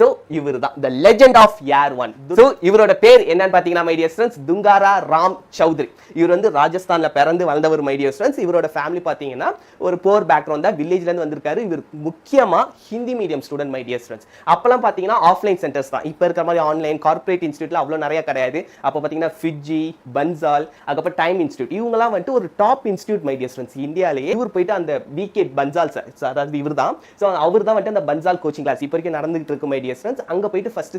So இவர் தான் the legend of year 1. So இவரோட பேர் என்னன்னு பாத்தீங்கன்னா my dear students Dungara Ram Choudhary. இவர் வந்து ராஜஸ்தான்ல பிறந்து வளர்ந்தவர் மை டியர் ஸ்டூடண்ட்ஸ். இவரோட ஃபேமிலி பாத்தீங்கன்னா ஒரு போர் பேக்ரவுண்ட் தான், வில்லேஜ்ல இருந்து வந்திருக்காரு. இவர் முக்கியமா Hindi medium student my dear students. அப்பெல்லாம் பாத்தீங்கன்னா ஆஃப்லைன் சென்டர்ஸ் தான், இப்ப இருக்கிற மாதிரி ஆன்லைன் கார்ப்பரேட் இன்ஸ்டியூட்ல அவ்வளவு நிறைய கிடையாது. அப்ப பாத்தீங்கன்னா ஃபிஜி, பன்சால், அதுக்கப்புறம் டைம் இன்ஸ்டியூட், இவங்கலாம் வந்துட்டு ஒரு top institute my dear students இந்தியாலேயே. இவர் போயிட்டு அந்த விகே பன்சால் சார், அதாவது இவர் தான், ஸோ அவர் தான் வந்துட்டு அந்த பன்சால் கோச்சிங் கிளாஸ் இப்போ வரைக்கும் நடந்துகிட்டு இருக்கு மை டியர் ஸ்டூடண்ட்ஸ். அங்க போயிட்டு ஃபர்ஸ்ட்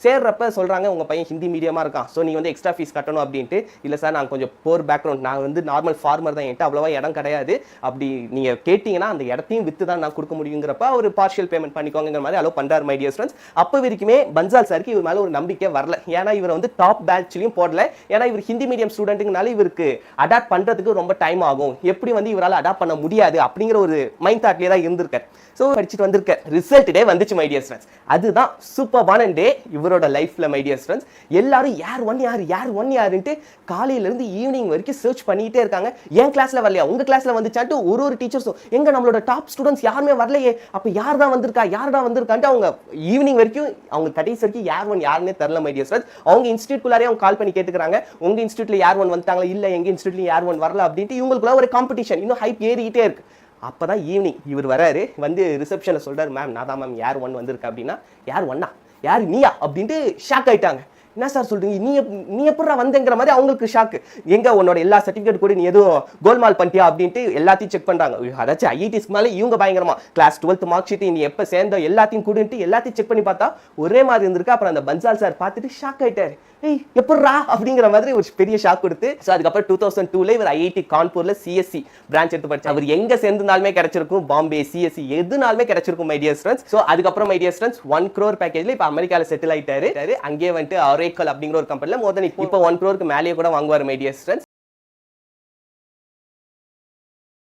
சேர்றப்ப சொல்றாங்க உங்க பையன் ஹிந்தி மீடியமா இருக்கான், ஸோ நீங்க வந்து எக்ஸ்ட்ரா ஃபீஸ் கட்டணும் அப்படின்ட்டு. இல்ல சார் நான் கொஞ்சம் போர் பேக்ரவுண்ட், நான் வந்து நார்மல் ஃபார்மர் தான், என்கிட்ட அவ்வளவா இடம் கிடையாது, அப்படி நீங்க கேட்டீங்கன்னா அந்த இடத்தையும் வித்து தான் நான் கொடுக்க முடியுங்கிறப்ப ஒரு பார்ஷியல் பேமெண்ட் பண்ணிக்கோங்கிற மாதிரி அலோ பண்றாரு மை டியர் ஸ்டூடண்ட்ஸ். அப்ப வரைக்குமே பன்சால் சாருக்கு இவர் மேல ஒரு நம்பிக்கை வரல, ஏன்னா இவர் வந்து டாப் பேட்ச்லயும் போடல. ஏன்னா இவர் ஹிந்தி மீடியம் ஸ்டூடெண்ட்னால இவருக்கு அடாப்ட் பண்றதுக்கு ரொம்ப டைம் ஆகும், எப்படி வந்து இவரால் அடாப்ட் பண்ண முடியாது அப்படிங்கிற ஒரு மைண்ட் தாட்லயே தான் இருந்திருக்காரு. ஸோ படிச்சுட்டு வந்திருக்க ரிசல்ட் டே வந்துச்சு மை டியர் ஸ்டூடண்ட்ஸ். அதுதான் சூப்பர்வான டே இவரோட லைஃப்ல மை டியர் ஸ்டூடண்ட்ஸ். எல்லாரும் யார் ஒன் யாருன்ட்டு காலையில இருந்து ஈவினிங் வரைக்கும் சர்ச் பண்ணிட்டே இருக்காங்க. என் கிளாஸ்ல வரலையா, உங்க கிளாஸ்ல வந்துச்சான்ட்டு ஒரு டீச்சர்ஸும் எங்க நம்மளோட டாப் ஸ்டூடெண்ட்ஸ் யாருமே வரலையே, அப்ப யார் தான் வந்திருக்கான்ட்டு அவங்க ஈவினிங் வரைக்கும், அவங்க கடைசி வரைக்கும் யாருன்னே தெரியல மை டியர் ஸ்டூடண்ட்ஸ். அவங்க இன்ஸ்டியூட்குள்ளாரே அவங்க கால் பண்ணி கேட்டுக்கிறாங்க, உங்க இன்ஸ்டியூட்ல யார் ஒன் வந்துட்டாங்களா, இல்ல எங்க இன்ஸ்டியூட்ல யார் ஒன் வரல அப்படின்ட்டு. இவங்களுக்குள்ள ஒரு காம்படிஷன், இன்னும் ஹைப் ஏறிக்கிட்டே இருக்கு. அப்பதான் ஈவினிங் இவர் வராரு, வந்து ரிசப்ஷன்ல சொல்றாரு, மேம் நான் தான் மேம் யார் ஒன் வந்திருக்க அப்படின்னா. யார் ஒன்னா, யார் நீயா அப்படின்ட்டு ஷாக் ஆயிட்டாங்க. என்ன சார் சொல்றீங்க, நீ எப்படா வந்தேங்கிற மாதிரி அவங்களுக்கு ஷாக்கு. எங்க உன்னோட எல்லா சர்டிபிகேட் கூட நீ எதுவும் கோல்மால் பண்ணிட்டியா அப்படின்ட்டு எல்லாத்தையும் செக் பண்றாங்க. அதாச்சும் ஐஐடிஸ்க்கு மேலே இவங்க பயங்கரமா கிளாஸ் 12th மார்க் ஷீட் நீ எப்ப சேர்ந்த எல்லாத்தையும் கூடிட்டு எல்லாத்தையும் செக் பண்ணி பார்த்தா ஒரே மாதிரி இருந்திருக்கு. அப்புறம் அந்த பன்சால் சார் பார்த்துட்டு ஷாக் ஆயிட்டாரு, ஏய் எப்படா அப்படிங்கிற மாதிரி ஒரு பெரிய ஷாக் கொடுத்து. ஸோ அதுக்கப்புறம் 2002ல இவர் ஐஐடி கான்பூர்ல சிஎஸ்சி பிரான்ச் எடுத்து படிச்சு. அவர் எங்க சேர்ந்தாலுமே கிடைச்சிருக்கும், பாம்பே சிஎஸ்சி எதுனாலுமே கிடைச்சிருக்கும் மை டியர் ஸ்டூடண்ட்ஸ். ஸோ அதுக்கப்புறம் மை டியர் ஸ்டூடண்ட்ஸ் 1 crore பேக்கேஜ்ல இப்போ அமெரிக்கால செட்டில் ஆயிட்டாரு. அங்கேயே வந்துட்டு Oracle அப்படிங்கிற ஒரு கம்பெனில மோர் தென் இப்போ 1 crore மேலேயே கூட வாங்குவார் மை டியர் ஸ்டூடண்ட்ஸ்.